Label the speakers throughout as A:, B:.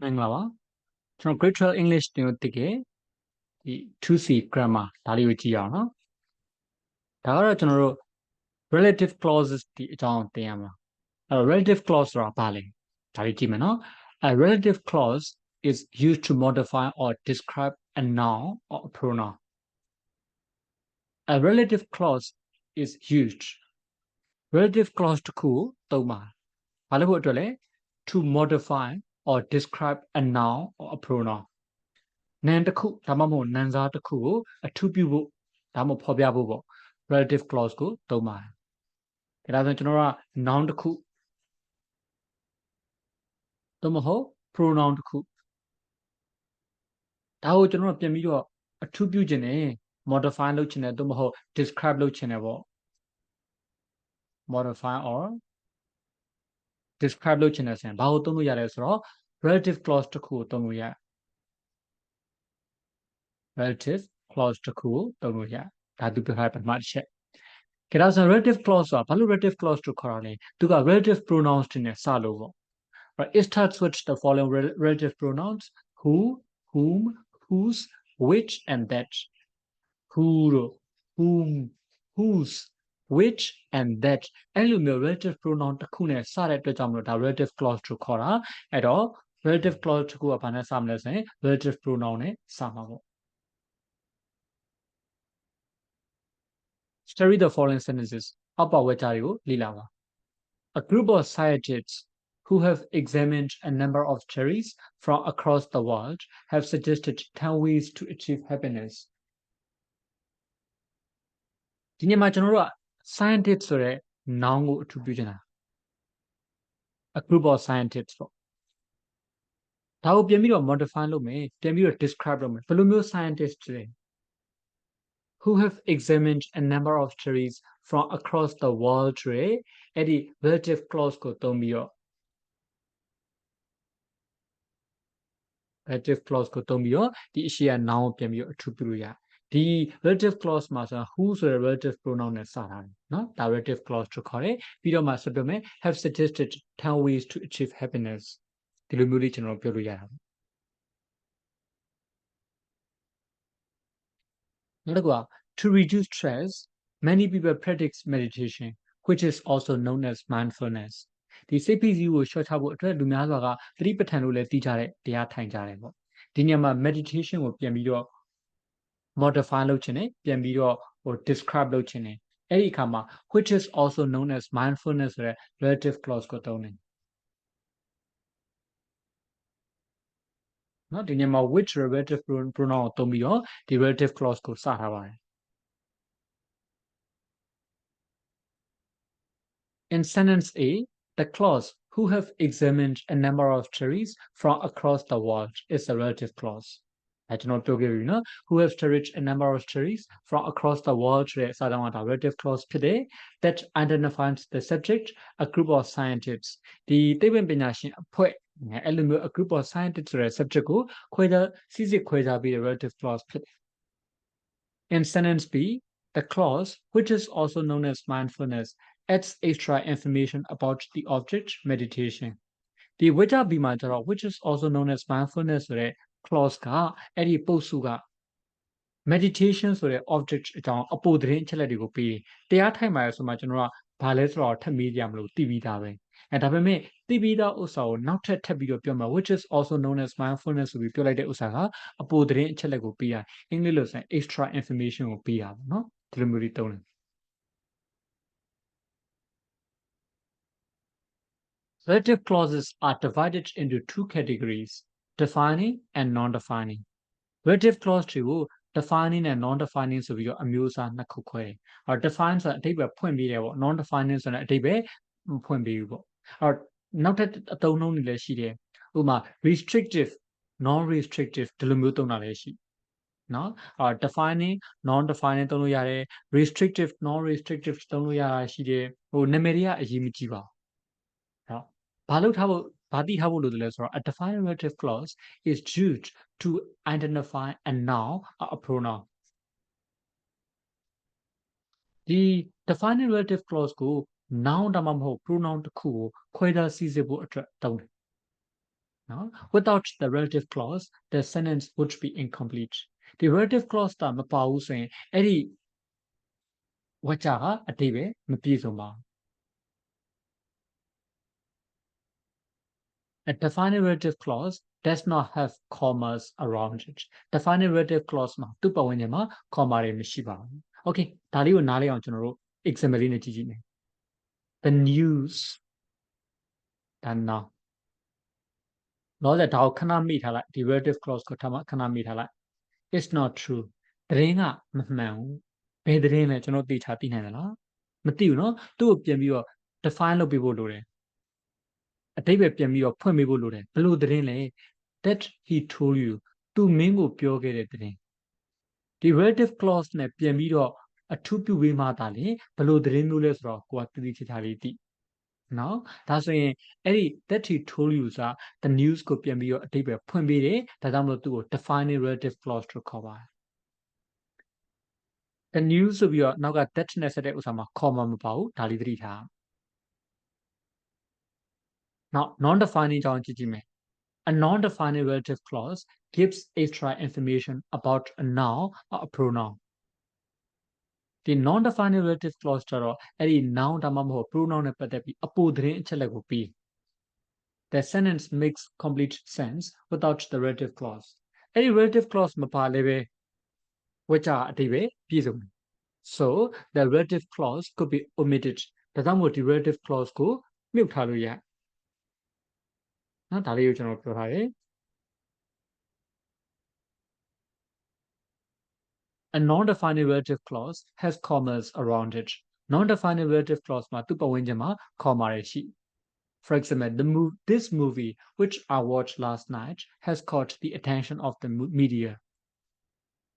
A: Manglawa. So Greater English တင်တကယ်ဒီ 2C grammar ဒါလေးကိုကြည့်ရအောင်နော်ဒါကတော့ကျွန်တော်တို့ relative clauses ဒီအကြောင်းသင်ရမှာအဲ့တော့ relative clause ဆိုတာဘာလဲဒါလေးကြည့်မယ်နော်A relative clause is used to modify or describe a noun or a pronoun A relative clause is used relative clause တစ်ခုသုံးပါဘာလို့ဖို့အတွက်လဲ to modify or describe a noun or a pronoun နာမ်တစ်ခုဒါမှမဟုတ်နာမ်စားတစ်ခုကိုအထူးပြုဖို့ဒါမှမဟုတ်ဖော်ပြဖို့ပေါ့ relative clause ကိုသုံးပါတယ်ဒါဆိုကျွန်တော်က noun တစ်ခုသို့မဟုတ် pronoun တစ်ခုဒါကိုကျွန်တော်ပြန်ပြီးတော့အထူးပြုခြင်းနဲ့ modify လုပ်ခြင်းနဲ့သို့မဟုတ် describe လုပ်ခြင်းနဲ့ပေါ့ modify or describe လုပ်ခြင်းနဲ့ဆိုရင်ဘာကိုသုံးလို့ရလဲဆိုတော့ relative clause တစ်ခုကိုသုံးလို့ရ relative clause တစ်ခုကိုသုံးလို့ရဒါသူပြောထားတဲ့ပထမတစ်ချက်ဒါဆို relative clause ဆိုတာဘာလို့ relative clause လို့ခေါ်တာလဲသူက relative pronouns တွေနဲ့စလို့ပေါ့ right it starts with the following relative pronouns who whom whose which and that who whom whose which and that အဲ့လိုမျိုး relative pronoun တစ်ခုနဲ့စတဲ့အတွက်ကြောင့်မလို့ဒါ relative clause လို့ခေါ်တာအဲ့တော့ relative clause တစ်ခုကဘာနဲ့စမလဲဆိုရင် relative pronoun နဲ့စမှာပေါ့Study the following sentences. အောက်ပါဝေချာတွေကိုလေ့လာပါ A group of scientists who have examined a number of cherries from across the world have suggested 10 ways to achieve happiness. ဒီနေ့မှာကျွန်တော်တို့က scientist ဆိုတဲ့ noun ကိုအထူးပြုချင်တာ A group of scientists ပေါ့ဒါကိုပြန်ပြီးတော့ modify လုပ်မယ်ပြန်ပြီးတော့ describe လုပ်မယ်ဘယ်လိုမျိုး scientist တွေ who have examined a number of cherries from across the world တွေအဲ့ဒီ relative clause ကိုသုံးပြီးတော့ relative clause ကိုသုံးပြီးတော့ဒီအရှိရ noun ကိုပြန်ပြီးတော့အထူးပြုလို့ရဒီ relative clause မှာဆို who ဆိုတဲ့ relative pronoun နဲ့စတာเนาะဒါ relative clause လို့ခေါ်တယ်ပြီးတော့မှဆက်ပြောမယ် have suggested 10 ways to achieve happiness ဒီလိုမျိုးလေးကျွန်တော်ပြောလို့ရတာနောက်တစ်ခုက to reduce stress many people practice meditation which is also known as mindfulness ဒီစိတ်ဖိစီးကိုလျှော့ချဖို့အတွက်လူများစွာကသတိပဋ္ဌာန်လို့လည်းသိကြတဲ့တရားထိုင်ကြတယ်ပေါ့ဒီနေရာမှာ meditation ကိုပြန်ပြီးတော့ modify လုပ်ခြင်းနဲ့ပြန်ပြီးတော့describe လုပ်ခြင်းနဲ့အဲ့ဒီအခါမှာ which is also known as mindfulness ဆိုတဲ့ relative clause ကိုသုံးတယ်เนาะဒီနေရာမှာ which relative pronoun ကိုသုံးပြီးတော့ဒီ relative clause ကိုစထားပါတယ် In sentence A, the clause who have examined a number of cherries from across the world is a relative clause. I do not give you know who have studied a number of cherries from across the world ဆိုတဲ့ relative clause ဖြစ်တယ် that identifies the subject a group of scientists ဒီသိပ္ပံပညာရှင်အဖွဲ့အဲ့လိုမျိုး a group of scientists ဆိုတဲ့ subject ကိုခွဲခြားစစ်စစ်ခွဲခြားပြီး relative clause ဖြစ်တယ် In sentence B, the clause which is also known as mindfulness adds extra information about the object meditation ဒီ which B မှာကျတော့ which is also known as mindfulness ဆိုတဲ့ clause ကအဲ့ဒီပုတ်စုက meditation ဆိုတဲ့ object အကြောင်းအပိုသတင်းအချက်လက်တွေကိုပေးတရားထိုင်ပါရဆိုမှကျွန်တော်ကဘာလဲဆိုတော့ထပ်မေးကြမလို့သိပြီးသားပဲဒါပေမဲ့သိပြီးသားဥစ္စာကိုနောက်ထပ်ပြီးတော့ပြောမှာ which is also known as mindfulness ဆိုပြီးပြောလိုက်တဲ့ဥစ္စာကအပိုသတင်းအချက်လက်ကိုပေးရအင်္ဂလိပ်လိုဆိုရင် extra information ကိုပေးရပါเนาะဒီလိုမျိုးလေးသုံးတယ် Relative clauses are divided into two categories defining and non-defining relative clause တွေကို defining နဲ့ non-defining ဆိုပြီးတော့အမျိုးအစားနှစ်ခုခွဲတယ်။ define ဆိုတာအဓိပ္ပာယ်ဖွင့်ပေးတယ်ပေါ့ non-defining ဆိုတာအဓိပ္ပာယ်ဖွင့်ပေးဘူးပေါ့။နောက်ထပ်အသုံးအနှုန်းတွေလည်းရှိတယ်။ဥပမာ restrictive non-restrictive ဒီလိုမျိုးသုံးတာလည်းရှိ။နော်။ defining non-defining သုံးလို့ရတယ် restrictive non-restrictive သုံးလို့ရတာရှိတယ်။နာမည်တွေကအရေးမကြီးပါဘူး။ဘာလို့ထားဖို့ဘာသိထားဖို့လိုတယ်လဲဆိုတော့ a defining relative clause is used to identify a noun or a pronoun ဒီ defining relative clause ကို noun ဒါမှမဟုတ် pronoun တစ်ခုကိုခွဲခြားစိစစ်ဖို့အတွက်သုံးတယ် No? Without the relative clause, the sentence would be incomplete. The relative clause တာမပါဘူးဆိုရင်အဲ့ဒီဝါကျကအတိပဲမပြည့်စုံပါဘူး A defining relative clause does not have commas around it. Defining relative clause မှာသူ့ပတ်ဝန်းကျင်မှာ comma တွေမရှိပါဘူး Okay ဒါလေးကိုနားလည်အောင်ကျွန်တော်တို့ example လေးနဲ့ကြည့်ကြည့်မယ် The news ဒါနောက်တော့လည်းဒါကိုခဏမိထားလိုက်ဒီ relative clause ကိုခဏမိထားလိုက် It's not true သတင်းကမမှန်ဘူးဘယ်သတင်းလဲကျွန်တော်သိချာသိနိုင်တယ်လားမသိဘူးเนาะသူ့ကိုပြန်ပြီးတော့ define လုပ်ပေးဖို့လိုတယ်အတိတ်ပဲပြန်ပြီးတော့ဖွင့်ပေးဖို့လိုတယ်ဘယ်လိုသတင်းလဲ that he told you သူမင်းကိုပြောခဲ့တဲ့သတင်းဒီ relative clause နဲ့ပြန်ပြီးတော့အထူးပြုပေးမှသာလေဘယ်လိုသတင်းမျိုးလဲဆိုတော့ကိုကတတိချာလေးသိနော်ဒါဆိုရင်အဲ့ဒီ that he told you ဆိုတာ the news ကိုပြန်ပြီးတော့အတိတ်ပဲဖွင့်ပေးတယ်ဒါကြောင့်မလို့သူ့ကို defining relative clause လို့ခေါ်ပါတယ် the news ဆိုပြီးတော့နောက်က that နဲ့ဆက်တဲ့ဥစ္စာမှာ comma မပါဘူးဒါလေးသတိထား now non-defining ကြောင်းကြည့်ကြည့်မယ် A non-defining relative clause gives extra information about a noun or a pronoun ဒီ non-defining relative clause ကျတော့အဲ့ဒီ noun ဒါမှမဟုတ် pronoun နဲ့ပတ်သက်ပြီးအပိုသတင်းအချက်လက်ကိုပြီး The sentence makes complete sense without the relative clause အဲ့ဒီ relative clause မပါလည်းပဲဝကြအတိပဲပြည့်စုံတယ် So the relative clause could be omitted ဒါကြောင့်မို့ဒီ relative clause ကိုမြုပ်ထားလို့ရနော်ဒါလေးကိုကျွန်တော်ပြောထားတယ် A non-defining relative clause has commas around it. Non-defining relative clause မှာသူ့ပတ်ဝန်းကျင်မှာ comma တွေရှိ For example, this movie, which I watched last night, has caught the attention of the media.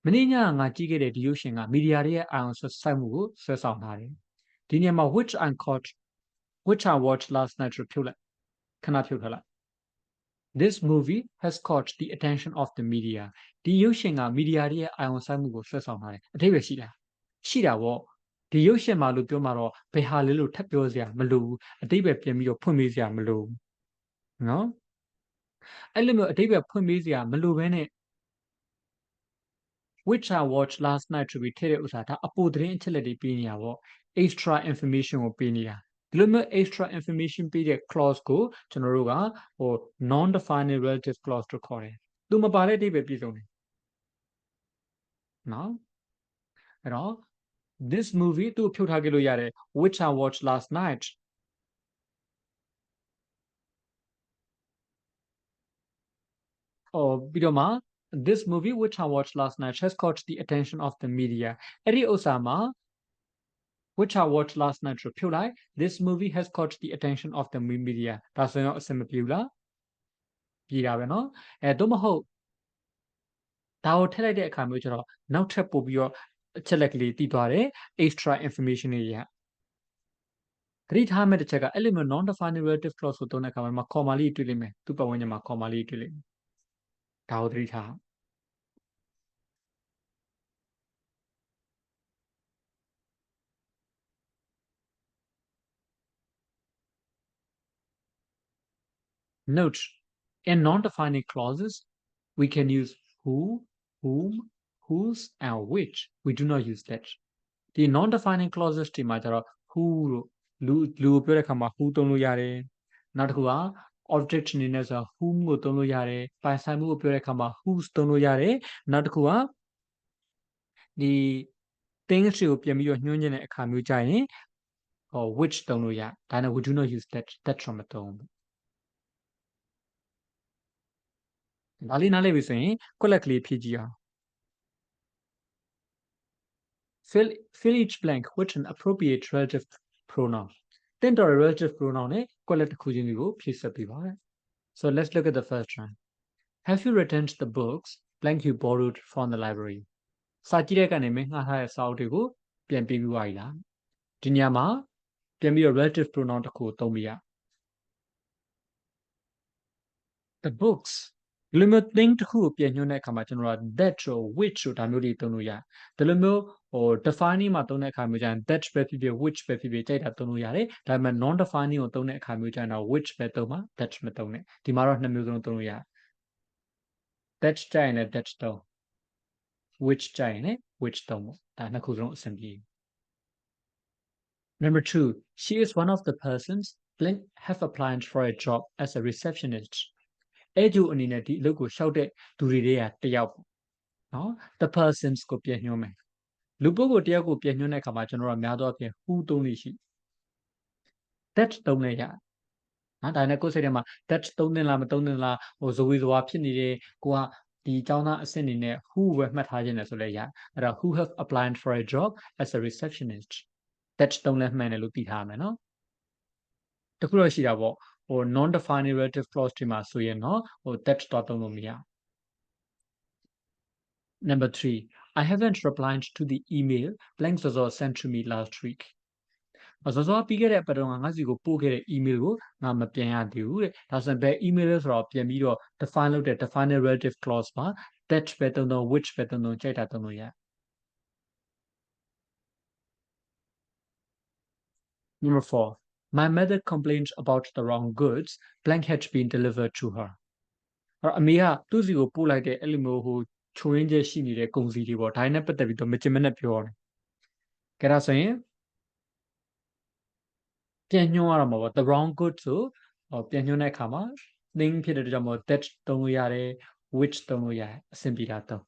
A: မင်းညငါကြည့်ခဲ့တဲ့ဒီရုပ်ရှင်ကမီဒီယာတွေရဲ့အာရုံစိုက်မှုကိုဆွဲဆောင်ထားတယ်။ဒီနေရာမှာ which I watched last night ကိုဖြုတ်လိုက်ခဏဖြုတ်ထားလိုက် This movie has caught the attention of the media. ဒီရုပ်ရှင်ကမီဒီယာတွေရဲ့အာရုံစိုက်မှုကိုဆွဲဆောင်ထားတယ်။အဓိပ္ပာယ်ရှိတာပေါ့ဒီရုပ်ရှင်မှာလို့ပြောမှာတော့ဘယ်ဟာလဲလို့ထပ်ပြောစရာမလိုဘူးအဓိပ္ပာယ်ပြင်ပြီးတော့ဖွင့်ပေးစရာမလိုဘူးနော်အဲ့လိုမျိုးအဓိပ္ပာယ်ဖွင့်ပေးစရာမလိုဘဲနဲ့ which I watched last night ဆိုပြီးထည့်တဲ့ဥစ္စာဒါအပိုသတင်းအချက်လက်တွေပေးနေတာပေါ့ extra information ကိုပေးနေတာဒီလိုမျိုး extra information ပေးတဲ့ clause ကိုကျွန်တော်တို့ကnon-defining relative clause လို့ခေါ်တယ်သူမပါတဲ့အဓိပ္ပာယ်ပြည့်စုံတယ်နော်အဲ့တော့ this movie သူ့ဖြုတ်ထားခဲ့လို့ရတယ် which I watched last night ပြီးတော့မှ this movie which I watched last night has caught the attention of the media အဲ့ဒီဥစ္စာမှာ which I watched last night ကိုဖြုတ်လိုက် this movie has caught the attention of the media ဒါဆိုရင်အဆင်မပြေဘူးလားပြေတာပဲเนาะသို့မဟုတ်ဒါကိုထည့်လိုက်တဲ့အခါမျိုးကျတော့နောက်ထပ်ပို့ပြီးတော့အချက်လက်ကလေးတည်သွားတယ် extra information တွေရသတိထားမဲ့တစ်ချက်ကအဲ့လိုမျိုး non-defining relative clause ကိုသုံးတဲ့အခါမှာ comma လေးတွေ့လိမ့်မယ်သူ့ပတ်ဝန်းကျင်မှာ comma လေးတွေ့လိမ့်မယ်ဒါကိုသတိထား Note, in non-defining clauses, we can use who, whom, whose, and which. We do not use that. The non-defining clauses ဒီမှာကျတော့ who လူပြောတဲ့အခါမှာ who သုံးလို့ရတယ်။နောက်တစ်ခုက object အနေနဲ့ဆို whom ကိုသုံးလို့ရတယ်။ပိုင်ဆိုင်မှုကိုပြောတဲ့အခါမှာ whose သုံးလို့ရတယ်။နောက်တစ်ခုကဒီ things တွေကိုပြန်ပြီးတော့ညွှန်းခြင်းတဲ့အခါမျိုးကြရင် which သုံးလို့ရ။ဒါနဲ့ we do not use that တော့မသုံးဘူး။ဒါလေးနားလည်ပြီဆိုရင်ကွက်လက်ကလေးဖြည့်ကြည့်အောင် fill each blank with an appropriate relative pronoun တင့်တော်တဲ့ relative pronoun နဲ့ကွက်လက်တစ်ခုချင်းစီကိုဖြည့်ဆွတ်ပေးပါမယ် So let's look at the first one Have you returned the books blank you borrowed from the library စာကြည့်တဲ့ကနေမင်းငှားထားတဲ့စာအုပ်တွေကိုပြန်ပေးပြီးသွားပြီလားဒီညမှာပြန်ပြီးတော့ relative pronoun တစ်ခုသုံးပြရ The books Limit thing to who pian you neck kamachonora that or which should amuli tonuya. The limo or defining matone kamujan that pepi which pepi data tonuyare, diamond non defining or tone kamujan or which betoma, that's metone. Timara namuzon tonuya. That's China, that's the which China, which tomo. Tanakuzon assembly. Number 2, she is one of the persons Blink have applied for a job as a receptionist. Edu uninati logo shouted to read no the persons ko pian nyome. Lupo ko tia ko pian nyone kama general myado pian who toni shi. That tone ya. Da na ko se ma that tone la ma tone la o zoi zwa phit ni de ko ha di chaung na asit ni ne who we mat tha chin ne so le ya. Ada who have applied for a job as a receptionist. That tone le man ne lo ti tha ma no. တခုတော့ရှိတာပေါ့ဟို non defined relative clause တွေမှာဆိုရင်တော့ဟို that တော့သုံးလို့မရ Number 3 I haven't replied to the email blank Zozo sent to me last week Zozo ပြီးခဲ့တဲ့အပတ်တုန်းကငါစီကိုပို့ခဲ့တဲ့ email ကိုငါမပြန်ရသေးဘူးတဲ့ဒါဆိုရင်ဘယ် email လဲဆိုတော့ပြန်ပြီးတော့ define လုပ်တဲ့ defined relative clause မှာ that ပဲသုံးတော့ which ပဲသုံးတော့ကြိုက်တာသုံးလို့ရ Number 4 My mother complained about the wrong goods blank had been delivered to her အမေကသူ့စီကိုပို့လိုက်တဲ့အဲ့လိုမျိုးဟိုချိုးရင်းချက်ရှိနေတဲ့ကုန်စည်တွေပေါ့ဒါနဲ့ပတ်သက်ပြီးတော့မချင်မနဲ့ပြောတယ်။ကဲဒါဆိုရင်ပြန်ညွှန်းရတော့မှာပေါ့ the wrong good ဆိုပြန်ညွှန်းတဲ့အခါမှာ thing ဖြစ်တဲ့အတွက်ကြောင့်မို့ that သုံးလို့ရတယ် which သုံးလို့ရတယ်အဆင်ပြေတာသုံး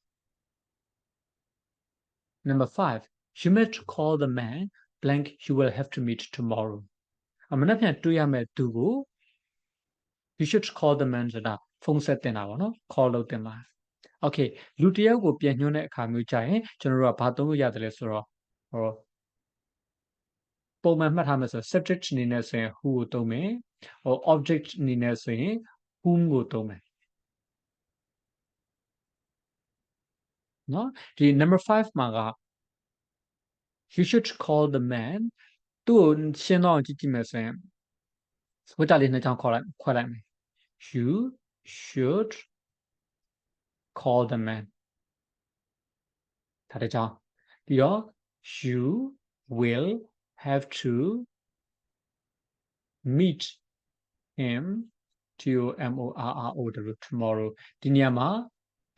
A: Number 5 you must call the man blank you will have to meet tomorrow မနေ့ပြန်တွေ့ရမယ့်သူကို you should call the man ဆိုတာဖုန်းဆက်တင်တာပေါ့နော် call လုပ်တင်ပါ Okay လူတယောက်ကိုပြန်ညွှန်းတဲ့အခါမျိုးကြရင်ကျွန်တော်တို့ကဘာသုံးလို့ရတယ်လဲဆိုတော့ဟောပုံမှန်မှတ်ထားမယ်ဆို subject အနေနဲ့ဆိုရင် who ကိုသုံးမယ်ဟော object အနေနဲ့ဆိုရင် whom ကိုသုံးမယ်နော်ဒီ number 5မှာက you should call the man သူ့ကိုရှင်းတော့ကြည့်ကြည့်မယ်ဆိုရင်ဝတ္တလေးနှစ်ချောင်းခွဲလိုက်မယ် you should call the man ဒါတစ်ချောင်းပြီးတော့ you will have to meet him tomorrow ဒီနေရာမှာ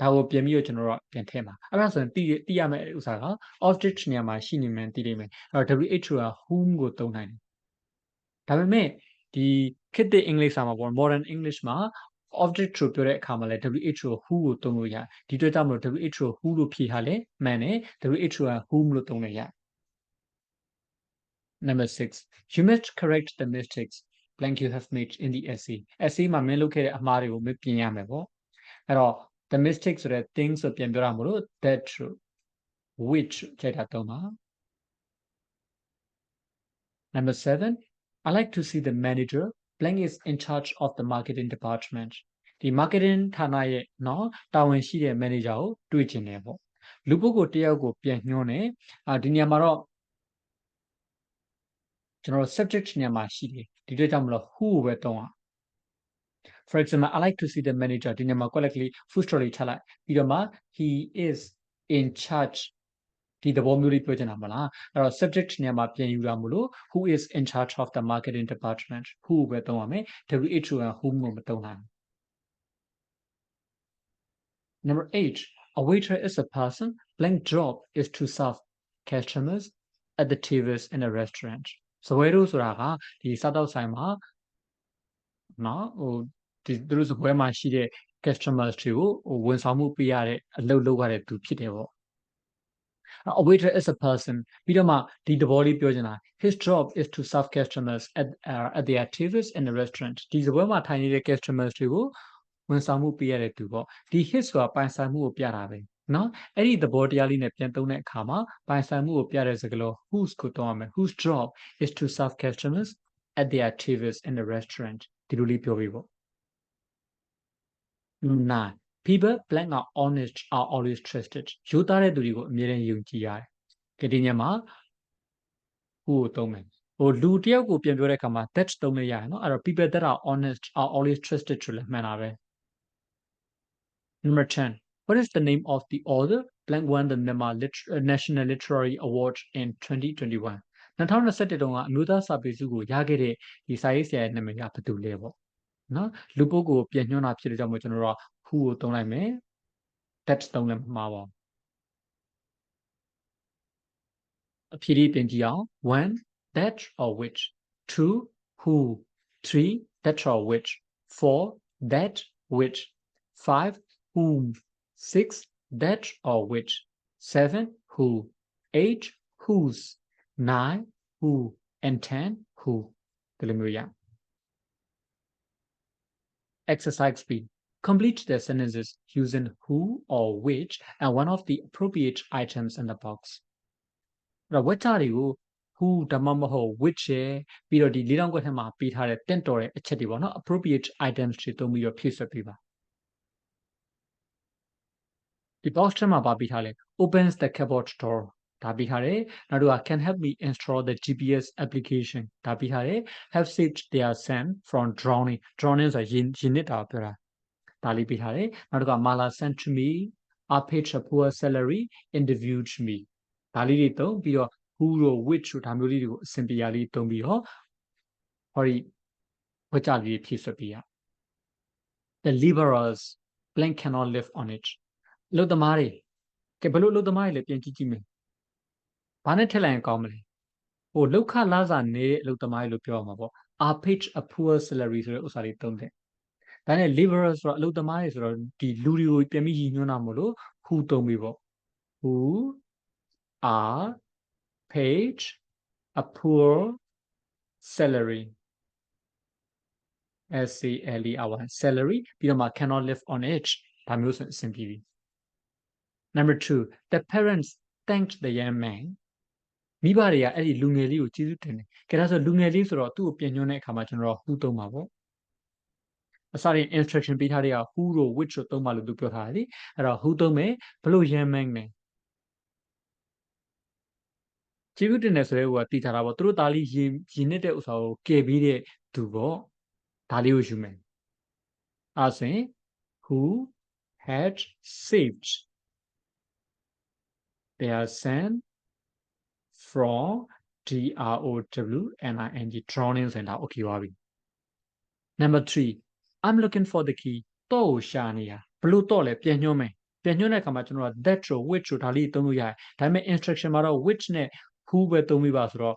A: ဒါကိုပြန်ပြီးတော့ကျွန်တော်တို့ပြန်ထည့်မှာအဲ့ဒါဆိုရင်သိရမယ့်ဥစ္စာက object နေရာမှာရှိနေမှန်းသိလိမ့်မယ်အဲ့တော့ who က whom ကိုသုံးနိုင်တယ်ဒါပေမဲ့ဒီခေတ်သစ်အင်္ဂလိပ်စာမှာပေါ့ modern English မှာ object ကိုပြောတဲ့အခါမှာလည်း who ကိုသုံးလို့ရဒီအတွက်ကြောင့်မလို့ who လို့ဖြေထားလဲမှန်တယ် who က whom လို့သုံးလို့ရ Number 6 you must correct the mistakes blank you have made in the essay မှာမင်းလုပ်ခဲ့တဲ့အမှားတွေကိုမပြင်ရမယ်ပေါ့အဲ့တော့ the mistake ဆိုတဲ့ thing ဆိုပြန်ပြောရမလို့ that which ကြိုက်တာသုံးပါ Number 7 I like to see the manager blank is in charge of the marketing department ဒီ marketing ဌာနရဲ့เนาะတာဝန်ရှိတဲ့ manager ကိုတွေ့ချင်တယ်ပေါ့လူပုဂ္ဂိုလ်တယောက်ကိုပြန်ညွှန်းတယ်ဒီနေရာမှာတော့ကျွန်တော် subject နေရာမှာရှိတယ်ဒီအတွက်ကြောင့်မလို့ who ကိုပဲသုံးအောင် For example I like to see the manager ဒီနေရာမှာ correctly full story ချလိုက်ပြီးတော့မှ he is in charge ဒီသဘောမျိုးလေးပြောချင်တာမလားအဲ့တော့ subject နေရာမှာပြန်ယူတာမလို့ who is in charge of the marketing department who ကိုပဲသုံးရမယ် who က whom ကိုမသုံးနိုင် Number 8 a waiter is a person blank job is to serve customers at the tables in a restaurant စပွဲတို့ဆိုတာကဒီစားတောက်ဆိုင်မှာနော်ဟိုဒီသူတို့စပွဲမှာရှိတဲ့ customers တွေကိုဝန်ဆောင်မှုပေးရတဲ့အလုပ်လုပ်ရတဲ့သူဖြစ်တယ်ပေါ့ A waiter is a person ပြီးတော့မှဒီသဘောလေးပြောချင်တာ his job is to serve customers at their tables in a restaurant ဒီစပွဲမှာထိုင်နေတဲ့ customers တွေကိုဝန်ဆောင်မှုပေးရတဲ့သူပေါ့ဒီ his ဆိုတာပိုင်ဆိုင်မှုကိုပြတာပဲနော်အဲ့ဒီသဘောတရားလေးနဲ့ပြန်သုံးတဲ့အခါမှာပိုင်ဆိုင်မှုကိုပြတဲ့စကားလုံး whose ကိုသုံးရမယ် whose job is to serve customers at their tables in a restaurant ဒီလိုလေးပြောပြီးပေါ့ 9 people blank are honest are always trusted ရိုးသားတဲ့သူတွေကိုအမြဲတမ်းယုံကြည်ရတယ်။ဒီညမှာ who ကိုသုံးမယ်။ဟိုလူတယောက်ကိုပြန်ပြောတဲ့အခါမှာ that သုံးလို့ရတယ်နော်။အဲ့တော့ people that are honest are always trusted ဆိုလည်းမှန်တာပဲ Number 10. What is the name of the author blank won the National Literary Award in 2021? 2021တုန်းကအမျိုးသားစာပေဆုကိုရခဲ့တဲ့ဒီစာရေးဆရာရဲ့နာမည်ကဘယ်သူလဲပေါ့နော်လူပုဂ္ဂိုလ်ကိုပြန်ညွှန်းတာဖြစ်တဲ့ကြောင့်မို့ကျွန်တော်တို့က who ကိုသုံးလိုက်မယ် that သုံးလည်းမမှားပါဘူးအဖြေလေးပြင်ကြည့်အောင် one that or which two who three that or which four that which five whom six that or which seven who eight whose nine who and 10 who ဒီလိုမျိုးရ Exercise B. Complete the sentences using who or which and one of the appropriate items in the box. အဲ့တော့ဝက်ချတွေကို who ဒါမှမဟုတ် which ရဲ့ပြီးတော့ဒီလေးတောင်ကွက်ထဲမှာပေးထားတဲ့တင့်တော်တဲ့အချက်တွေပေါ့နော် appropriate items တွေသုံးပြီးတော့ဖြည့်ဆွတ်ပေးပါဒီ box ထဲမှာပါပေးထားလဲ opens the cupboard door ဒါပေးထားတယ်နောက်တစ်ခါ can help me install the GPS application ဒါပေးထားတယ် have saved their son from drowning ဆိုတာရင်နစ်တာပြောတာဒါလေးပေးထားတယ်နောက်တစ်ခါ Mala sent to me I paid a poor salary interviewed me ဒါလေးတွေသုံးပြီးတော့ who တို့ which တို့ဒါမျိုးလေးတွေကိုအစဉ်ပြေရလေးသုံးပြီးတော့ဟောဒီဝကြလေးဖြည့်ဆွတ်ပေးရ The laborers blank cannot live on it အလုပ်သမားတွေကဲဘယ်လိုအလုပ်သမားတွေလဲပြန်ကြည့်ကြည့်မယ်ဘာနဲ့ထည့်လိုက်ရင်ကောင်းမလဲဟိုလောက်ခလာစာနေတဲ့အလုပ်သမားတွေလို့ပြောရမှာပေါ့ I paid a poor salary ဆိုတဲ့ဥစ္စာလေးသုံးတယ်ဒါနဲ့ laborer ဆိုတော့အလုပ်သမားတွေဆိုတော့ဒီလူတွေကိုပြန်ပြီးရည်ညွှန်းတာမို့လို့ who သုံးပြီးပေါ့ who are paid a poor salary SALERY salary ပြီးတော့မှ cannot live on it ဒါမျိုးဆိုအဆင်ပြေပြီ Number 2 the parents thanked the young man မိဘတွေကအဲ့ဒီလူငယ်လေးကိုကျေးဇူးတင်တယ်။ကဲဒါဆိုလူငယ်လေးဆိုတော့သူ့ကိုပြန်ညွှန်းတဲ့အခါမှာကျွန်တော် who သုံးပါပေါ့။အစရင် instruction ပေးထားတဲ့က who တို့ which တို့သုံးပါလို့သူပြောထားတယ်လေ။အဲ့တော့ who သုံးမယ်ဘလို့ young man လဲကျေးဇူးတင်တယ်ဆိုတဲ့ဟိုကတည်ထားတာပေါ့။သူတို့သားလေးရင်နစ်တဲ့ဥစ္စာကိုကယ်ပေးတဲ့သူပေါ့။ဒါလေးကိုယူမယ်။အဲ့ဆိုရင် who had saved their son from drowning ဆိုတာ okay ပါပြီ Number 3 I'm looking for the key တော့ရှာနေတာဘလို့တော့လဲပြန်ညွှန်းမယ်ပြန်ညွှန်းတဲ့အခါမှာကျွန်တော်က that တို့ which တို့ဒါလေးသုံးလို့ရတယ်ဒါပေမဲ့ instruction မှာတော့ which နဲ့ who ပဲသုံးပြီးပါဆိုတော့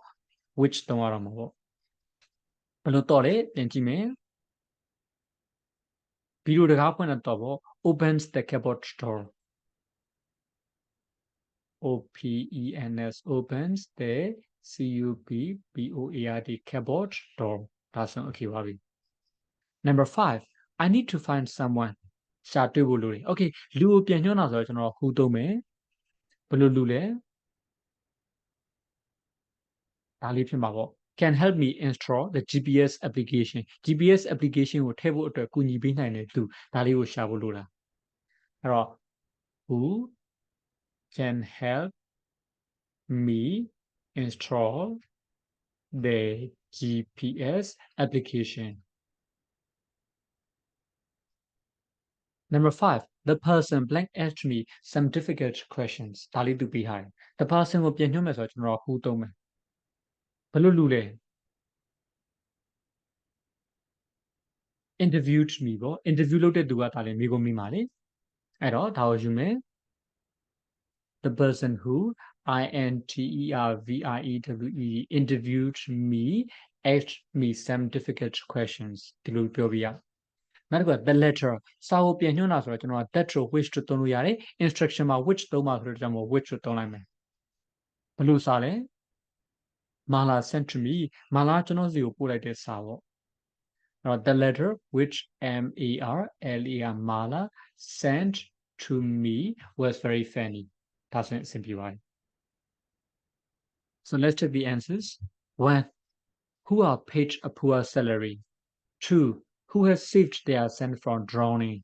A: which သုံးရတော့မှာပေါ့ဘလို့တော့လဲပြန်ကြည့်မယ်ဗီဒီယိုတကားဖွင့်တော့ပေါ့ opens the cupboard door OPENS opens the CUBBOARD cupboard door ဒါဆို okay ပါပြီ Number 5 I need to find someone ရှာတွေ့ဖို့လိုတယ် okay လူကိုပြန်ညွှန်းတာဆိုတော့ကျွန်တော် who သုံးမယ်ဘယ်လိုလူလဲဒါလေးဖြစ်မှာပေါ့ can help me install the GPS application GPS application ကိုထည့်ဖို့အတွက်ကူညီပေးနိုင်တဲ့သူဒါလေးကိုရှာဖို့လိုတာအဲ့တော့ who can help me install the GPS application Number 5 the person blank asked me some difficult questions ဒါလေးသူပြီးထားတယ် the person ကိုပြန်ညွှန်းမယ်ဆိုတော့ကျွန်တော် who သုံးမယ်ဘယ်လိုလူလဲ interviewed me ပေါ့ interview လုပ်တဲ့သူကဒါလေးမိကုန်မိမှာလေအဲ့တော့ဒါကိုယူမယ် the person who interviewed interviewed me asked me some difficult questions ဒီလိုပြောပြရနောက်တစ်ခုက the letter စာကိုပြန်ညွှန်းတာဆိုတော့ကျွန်တော်က that တို့ which တို့သုံးလို့ရတယ် instruction မှာ which သုံးပါဆိုတော့ကျွန်တော် which တို့သုံးလိုက်မယ်ဘယ်လိုစာလဲ Mala sent to me Mala ကျွန်တော်စီကိုပို့လိုက်တဲ့စာပေါ့the letter which Mala sent to me was very funny ဒါဆိုရင်အဆင်ပြေပါတယ် So let's take the answers 1 who are paid a poor salary 2 who has saved their son from drowning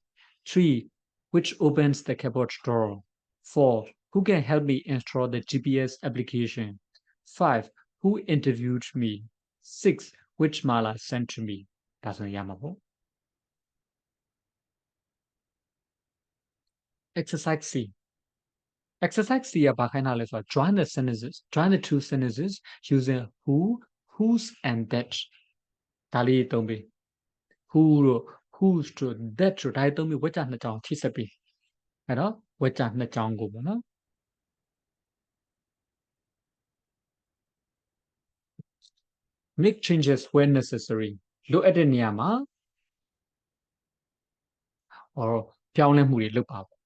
A: 3 which opens the cupboard door 4 who can help me install the GPS application 5 who interviewed me 6 which Mala sent to me ဒါဆိုရင်ရမှာပေါ့ exercise C exercise C ကဘာခိုင်းတာလဲဆိုတော့ join the sentences join the two sentences using who whose and that ဒါလေးသုံးပြီး who တို့ whose တို့ that တို့ဒါလေးသုံးပြီးဝါကျနှစ်ကြောင်းထိဆက်ပြီးအဲ့တော့ဝါကျနှစ်ကြောင်းကိုပေါ့နော် make changes when necessary လိုအပ်တဲ့နေရာမှာ or ပြောင်းလဲမှုတွေလုပ်ပါပေါ့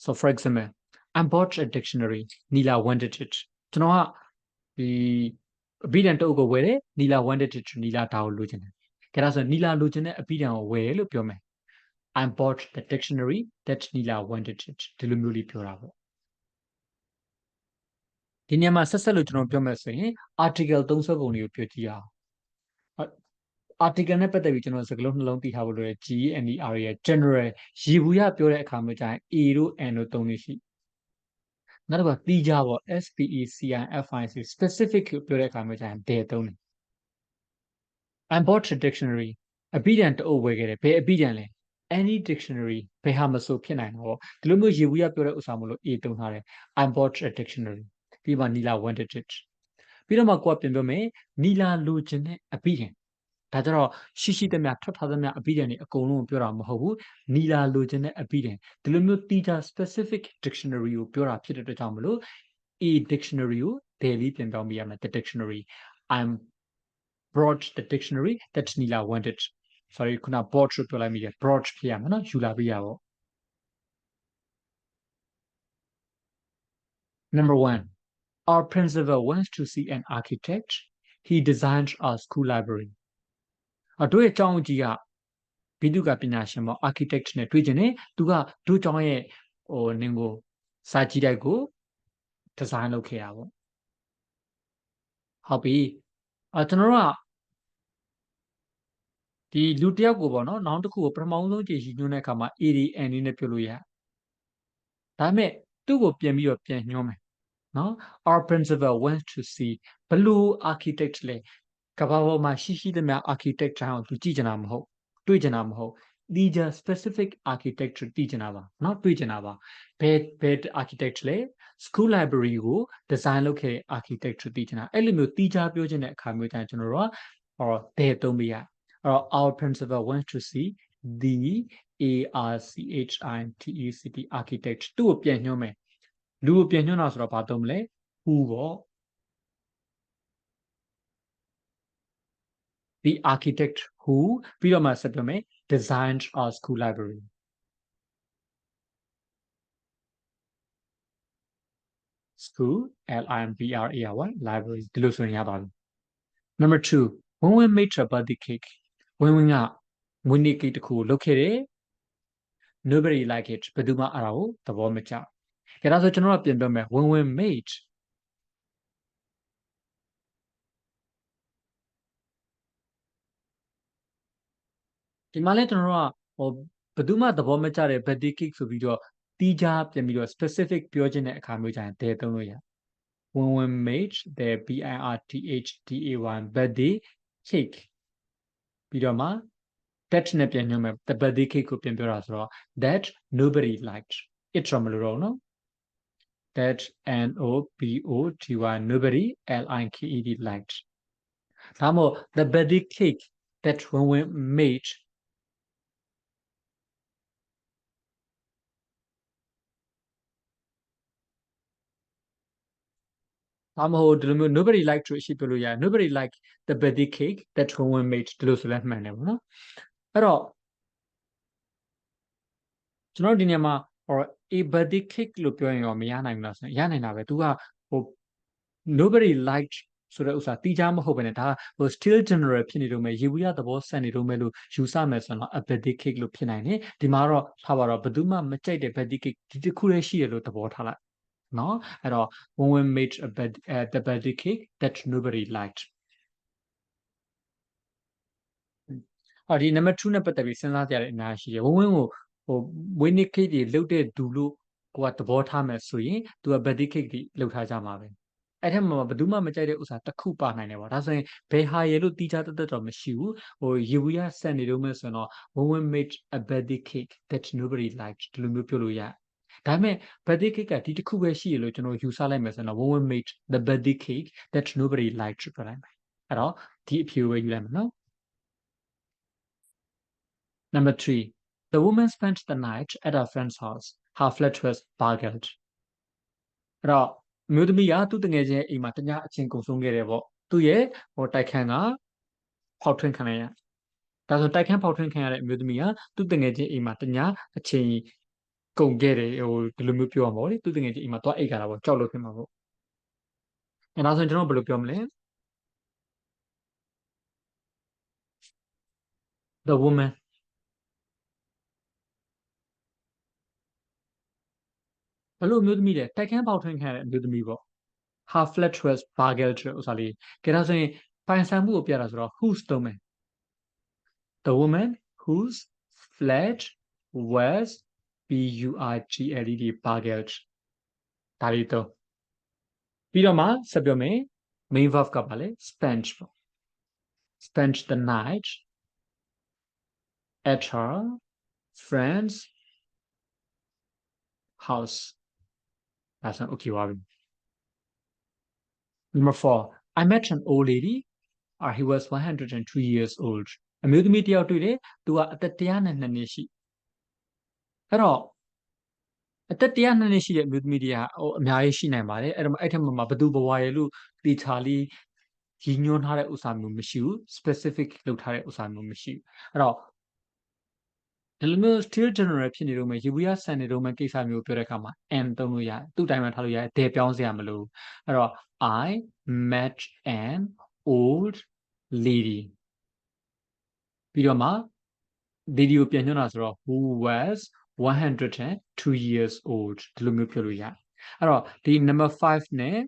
A: so for example I bought a dictionary Nila wanted it ကျွန်တော်ကဒီအဘိဓာန်တအုပ်ကိုဝယ်တယ်Nila wanted it Nila ဒါကိုလိုချင်တယ်ကြဒါဆို Nila လိုချင်တဲ့အဘိဓာန်ကိုဝယ်လို့ပြောမယ် I bought the dictionary that Nila wanted it ဒီလိုမျိုးလေးပြောတာပေါ့ဒီနေရာမှာဆက်ဆက်လို့ကျွန်တော်ပြောမယ်ဆိုရင် article သုံးစွဲပုံလေးကိုပြောကြည့်အောင် article နဲ့ပတ်သက်ပြီးကျွန်တော်စကားလုံးနှလုံးသိထားဖို့လိုတယ် GNER ရဲ့ general ရေဘူးရပြောတဲ့အခါမျိုးကျရင် A တို့ N တို့သုံးလို့ရှိနောက်တစ်ခါတိကျပေါ့ SPECIFIC specific ကိုပြောတဲ့အခါမျိုးကျရင် there သုံးတယ် I bought a dictionary အဘိဓာန်တအုပ်ဝယ်ခဲ့တယ်ဘယ်အဘိဓာန်လဲ any dictionary ဘယ်ဟာမဆိုဖြစ်နိုင်တော့ဒီလိုမျိုးရေဘူးရပြောတဲ့ဥစ္စာမလို့ A သုံးထားတယ် I bought a dictionary ပြီးမှ Nila wanted it ပြီးတော့မှကိုကပြန်ပြောမယ် Nila လိုချင်တဲ့အဘိဓာန်ဒါကြတော့ရှိရှိသမျှထွက်ထားသမျှအဘိဓာန်တွေအကုန်လုံးကိုပြောတာမဟုတ်ဘူး Nila လိုချင်တဲ့အဘိဓာန်ဒီလိုမျိုးတိကျ specific dictionary ကိုပြောတာဖြစ်တဲ့အတွက်ကြောင့်မလို့ A dictionary ကို daily ပြန်ပြောင်းပြရမယ် the dictionary I'm brought the dictionary that Nila wanted sorry ခုန bought လို့ပြောလိုက်မိတယ် brought ဖြစ်ရမယ်နော်ယူလာပြရပေါ့ Number 1 Our principal wants to see an architect he designed our school library တို့ရဲ့အကြောင်းကြီးကဘိဓုကပညာရှင်ပေါ့ architect နဲ့တွေ့ကျင်တယ်သူကတို့ကျောင်းရဲ့ဟိုနင်ကိုစာကြည့်တိုက်ကို design လုပ်ခဲ့တာပေါ့ဟုတ်ပြီကျွန်တော်တို့ကဒီလူတယောက်ကိုပေါ့နော်နောက်တစ်ခုကိုပထမဆုံးကြည့်ရည်ညွှန်းတဲ့အခါမှာ ADN နဲ့ပြောလို့ရဒါပေမဲ့သူ့ကိုပြန်ပြီးတော့ပြန်ညွှန်းမယ်နော် our principal wants to see ဘလို့ architect လဲကဘာပေါ်မှာရှိရှိသမျှ architect ချောင်းသူကြည့်ချင်တာမဟုတ်တွေ့ချင်တာမဟုတ်ဒီကြ specific architecture သိချင်တာပါเนาะတွေ့ချင်တာပါဘယ် architect လဲ school library ကို design လုပ်ခဲ့တဲ့ architecture သိချင်တာအဲ့လိုမျိုးတိကျပြောချင်တဲ့အခါမျိုးကျရင်ကျွန်တော်တို့ကတဲ့သုံးပေးရအဲ့တော့ our principal wants to see the architect architect သူ့ကိုပြန်ညွှန်းမယ်လူကိုပြန်ညွှန်းတာဆိုတော့ဘာသုံးမလဲ who ပေါ့ the architect who ပြီးတော့မှဆက်ပြောမယ် designed our school library school LIBRARY library ဒီလိုဆိုရင်ရပါပြီ number 2 when we made a birthday cake when we ကမွေးနေ့ကိတ်တစ်ခုကိုလုပ်ခဲ့တယ် nobody like it ဘယ်သူမှအဲ့ဒါကိုသဘောမကျကြဒါဆိုကျွန်တော်ကပြန်ပြောမယ် when we made ဒီမှာလဲကျွန်တော်တို့ကဘယ်သူမှသဘောမကျတဲ့ birthday cake ဆိုပြီးတော့တီးခြားပြန်ပြီးတော့ specific ပြောချင်တဲ့အခါမျိုးကျရင်တဲသုံးလို့ရ when we made the BIRTHDAY birthday cake ပြီးတော့မှ that နဲ့ပြန်ညွှန်းမယ် the birthday cake ကိုပြန်ပြောတာဆိုတော့ that nobody liked it တော့မလို့တော့နော် that NOBODY nobody LIKED liked ဒါမှမဟုတ် the birthday cake that when we madeဒါမှမဟုတ်ဒီလိုမျိုး nobody liked လို့ရှိပြလို့ရတယ် nobody liked the birthday cake that when we made ဒီလိုဆိုလဲမှန်တယ်ပေါ့နော်အဲ့တော့ကျွန်တော်ဒီနေရာမှာ a birthday cake လို့ပြောရင်ရောမရနိုင်ဘူးလားဆိုရင်ရနိုင်တာပဲသူကဟို nobody liked ဆိုတဲ့ဥစ္စာတီးခြားမဟုတ်ဘဲနဲ့ဒါဟို still general ဖြစ်နေတော့မယ်ရေဘူးရသဘောဆက်နေတော့မယ်လို့ယူဆမယ်ဆိုတော့ a birthday cake လို့ဖြစ်နိုင်တယ်ဒီမှာတော့ထားပါတော့ဘယ်သူမှမကြိုက်တဲ့ birthday cake ဒီတစ်ခုတည်းရှိရလို့သဘောထားလိုက်နော်အဲ့တော့ when we made the birthday cake that nobody liked ဒီ number 2နဲ့ပတ်သက်ပြီးစဉ်းစားကြရတဲ့အများကြီးရှိတယ်ဝင်းကိုဟိုမွေးနေ့ cake တွေလှုပ်တဲ့ဒူလို့ကိုကသဘောထားမယ်ဆိုရင်သူက birthday cake တွေလှုပ်ထားကြမှာပဲအဲ့ထက်မှာဘယ်သူမှမကြိုက်တဲ့ဥစ္စာတစ်ခုပါနိုင်တယ်ပေါ့ဒါဆိုရင်ဘယ်ဟာရဲ့လို့တီးခြားတတ်တော့မရှိဘူးဟိုရေဘူးရဆက်နေတော့မယ်ဆိုတော့ when we made a birthday cake that nobody liked ဒီလိုမျိုးပြောလို့ရ ဒါပေမဲ့ birthday cake ကဒီတစ်ခုပဲရှိရလို့ကျွန်တော်ယူဆလိုက်မယ်ဆိုတော့ when we made the birthday cake that nobody liked ပြောလိုက်မယ်အဲ့တော့ဒီအဖြေကိုပဲယူလိုက်မယ်နော် Number 3 the woman spent the night at her friend's house her flat was burgled အဲ့တော့မျိုးသမီးကသူ့တငယ်ချင်းအိမ်မှာတညအချင်းကုန်ဆုံးခဲ့တယ်ပေါ့သူ့ရဲ့တိုက်ခန်းကဖောက်ထွင်းခံရဒါဆိုတိုက်ခန်းဖောက်ထွင်းခံရတဲ့အမျိုးသမီးကသူ့တငယ်ချင်းအိမ်မှာတညအချင်းကုန်ခဲ့တယ်ဒီလိုမျိုးပြောရမှာပေါ့လေသူ့တငယ်ချင်းအိမ်မှာသွားအိတ်ကြတာပေါ့ကြောက်လို့ဖြစ်မှာပေါ့အဲ့ဒါဆိုရင်ကျွန်တော်ဘယ်လိုပြောမလဲ the woman ဘယ်လိုမျိုးသမီးလဲတိုက်ခန်းဖောက်ထွင်းခံရတဲ့အမျိုးသမီးပေါ့ her flat was burgled ဥစားလေးကြဒါဆိုရင်ပိုင်ဆိုင်မှုကိုပြတာဆိုတော့ whose သုံးမယ် the woman whose flat was burgled burgled ဒါလေးတော့ပြီးတော့မှဆက်ပြောမယ် main verb ကပါလေ spent ပေါ့ spent the night at her friend's house that's an okay ပါပြီ Number 4 I met an old lady he was 102 years old အမျိုးသမီးတယောက်တွေ့တယ်သူကအသက်102နှစ်ရှိအဲ့တော့အသက်102နှစ်ရှိတဲ့အမျိုးသမီးတွေကအများကြီးရှိနိုင်ပါတယ်အဲ့တော့အဲ့ထက်မှဘသူဘဝရဲ့လို့တေချာလေးရည်ညွှန်းထားတဲ့ဥစ္စာမျိုးမရှိဘူး specific လုပ်ထားတဲ့ဥစ္စာမျိုးမရှိဘူးအဲ့တော့ဒီလိုမျိုး still general ဖြစ်နေတော့မယ်ရေဘူးရဆန်နေတော့မယ်ကိစ္စမျိုးပြောတဲ့အခါမှာ and သုံးလို့ရတယ်သူ့တိုင်းမှာထားလို့ရတယ်ဒဲပြောင်းစရာမလိုအဲ့တော့ I met an old lady ပြီးတော့မှ lady ကိုပြန်ညွှန်းတာဆိုတော့ who was 102 years old ဒီလိုမျိုးပြောလို့ရတယ်အဲ့တော့ဒီ number 5နဲ့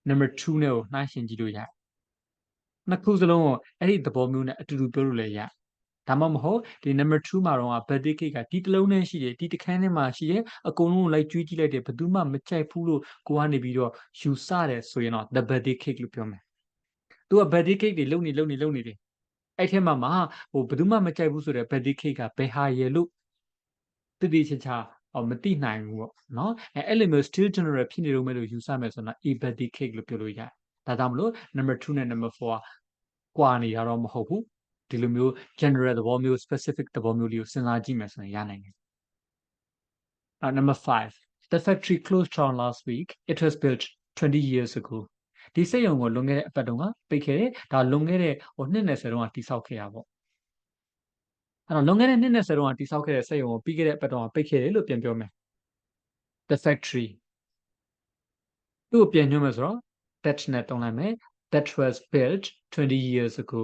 A: number 2နဲ့ကိုနှိုင်းယှဉ်ကြည့်လို့ရတယ်နှစ်ခုစလုံးကိုအဲ့ဒီသဘောမျိုးနဲ့အတူတူပြောလို့လည်းရတယ်ဒါမှမဟုတ်ဒီ number 2မှာတော့ birthday cake ကဒီတစ်လုံးနဲ့ရှိတယ်ဒီတစ်ခန်းထဲမှာရှိတယ်အကုန်လုံးလိုက်ကျွေးကြည့်လိုက်တယ်ဘယ်သူမှမကြိုက်ဘူးလို့ကိုကနေပြီးတော့ယူဆတယ်ဆိုရင်တော့ the birthday cake လို့ပြောမယ်သူက birthday cake တွေလုပ်နေတယ်အဲ့ထဲမှာဘယ်သူမှမကြိုက်ဘူးဆိုတဲ့ birthday cake ကဘယ်ဟာရဲ့လို့တတိချာမသိနိုင်ဘူးပေါ့နော်အဲ့လိုမျိုး still general ဖြစ်နေတော့မယ်လို့ယူဆမယ်ဆိုတော့ a birthday cake လို့ပြောလို့ရတယ်ဒါကြောင့်မလို့ number 2နဲ့ number 4ကကွာနေတာတော့မဟုတ်ဘူးဒီလိုမျိုး general သဘောမျိုး specific သဘောမျိုးလေးကိုစဉ်းစားကြည့်မယ်ဆိုရင်ရနိုင်တယ်number 5 the factory closed down last week it was built 20 years ago ဒီစက်ရုံကိုလွန်ခဲ့တဲ့အပတ်တုန်းကပိတ်ခဲ့တယ်ဒါလွန်ခဲ့တဲ့နှစ်20တုန်းကတိစောက်ခဲ့ရပေါ့အဲ့တော့လွန်ခဲ့တဲ့နှစ်20တုန်းကတိစောက်ခဲ့တဲ့စက်ရုံကိုပြီးခဲ့တဲ့အပတ်တုန်းကပိတ်ခဲ့တယ်လို့ပြန်ပြောမယ် the factory သူ့ကိုပြန်ညွှန်းမယ်ဆိုတော့ that နဲ့တုံးလိုက်မယ် that was built 20 years ago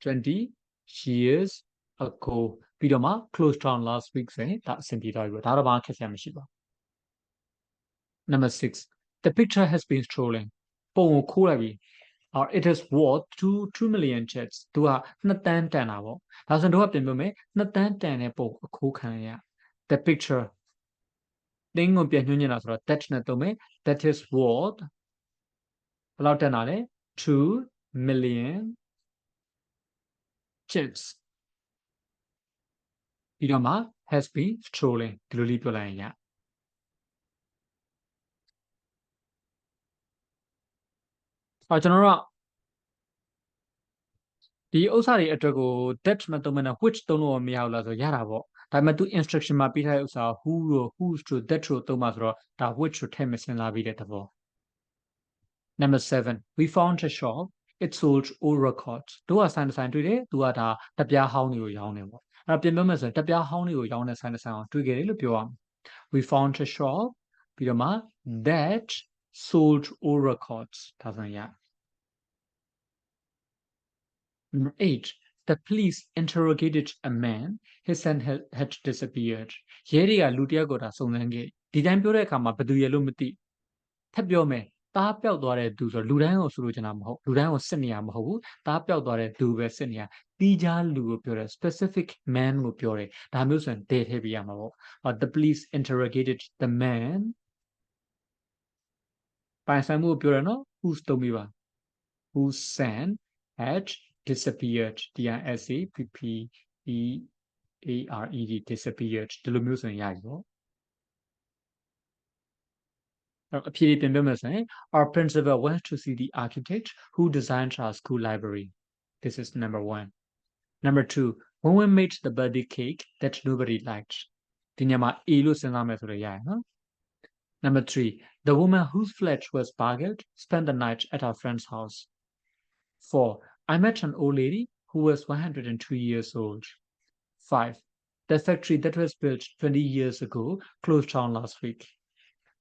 A: 20 years ago ပြီးတော့မှ closed down last week ဆိုရင်ဒါအဆင်ပြေသွားပြီပေါ့ဒါတော့ဘာခက်စရာမရှိပါဘူး Number 6 the picture has been stolen ပုံကိုခိုးလိုက်ပြီit is worth 2 million chats သူက2တန်းတန်တာပေါ့ဒါဆိုတော့ပြန်ပြောမယ်2တန်းတန်တဲ့ပုံအခိုးခံရ the picture တင်းကိုပြန်ညွှန်းနေတာဆိုတော့ that နဲ့သုံးမယ် that is worth ဘယ်လောက်တန်တာလဲ2 million chats ပြီးတော့မှ has been stolen ဒီလိုလေးပြောလိုက်ရင်ရကျွန်တော်တို့ဒီဥစ္စာတွေအတွက်ကို that မသုံးမနဲ့ which သုံးလို့မရဘူးလားဆိုရတာပေါ့ဒါပေမဲ့သူ instruction မှာပေးထားတဲ့ဥစ္စာ who တို့ whose တို့ that တို့သုံးပါဆိုတော့ဒါ which ကိုထည့်မစဉ်းစားပြီးတဲ့သဘော Number 7 we found a shop it sold old records တို့ကဆိုင်တွေ့တယ်သူကဒါတပြားဟောင်းတွေကိုရောင်းတယ်ပေါ့အဲ့တော့ပြန်ပြောမယ်ဆိုရင်တပြားဟောင်းတွေကိုရောင်းတဲ့ဆိုင်အောင်တွေ့ခဲ့တယ်လို့ပြောရမယ် we found a shop ပြီးတော့မှ that sold old records ဒါဆိုရင်ရNumber 8 the police interrogated a man his son had disappeared ရဲတွေကလူတယောက်ကိုဒါစုံစမ်းခဲ့ဒီတိုင်းပြောတဲ့အခါမှာဘယ်သူရဲလို့မသိထပ်ပြောမယ်သားပျောက်သွားတဲ့သူဆိုလူတိုင်းကိုဆိုလို့ချင်တာမဟုတ်လူတိုင်းကိုစစ်နေရမဟုတ်ဘူးသားပျောက်သွားတဲ့သူပဲစစ်နေရတီးခြားလူကိုပြောတယ် specific man ကိုပြောတယ်ဒါမျိုးဆိုရင်ဒဲထည့်ပြရမှာပေါ့ the police interrogated the man ပိုင်ဆိုင်မှုကိုပြောတယ်နော် who's သုံးပြပါ whose son had disappeared disappeared D-A-R-E-D disappeared ဒီလိုမျိုးဆိုရင်ရပြီပေါ့အဖြေပြင်ပြမယ်ဆိုရင် our principal went to see the architect who designed our school library this is number 1 number 2 when we made the birthday cake that nobody liked ဒီညမှာ A လို့စဉ်းစားမယ်ဆိုတော့ရရနော် number 3 the woman whose flat was burgled spent the night at our friend's house 4 I met an old lady who was 102 years old 5 the factory that was built 20 years ago closed down last week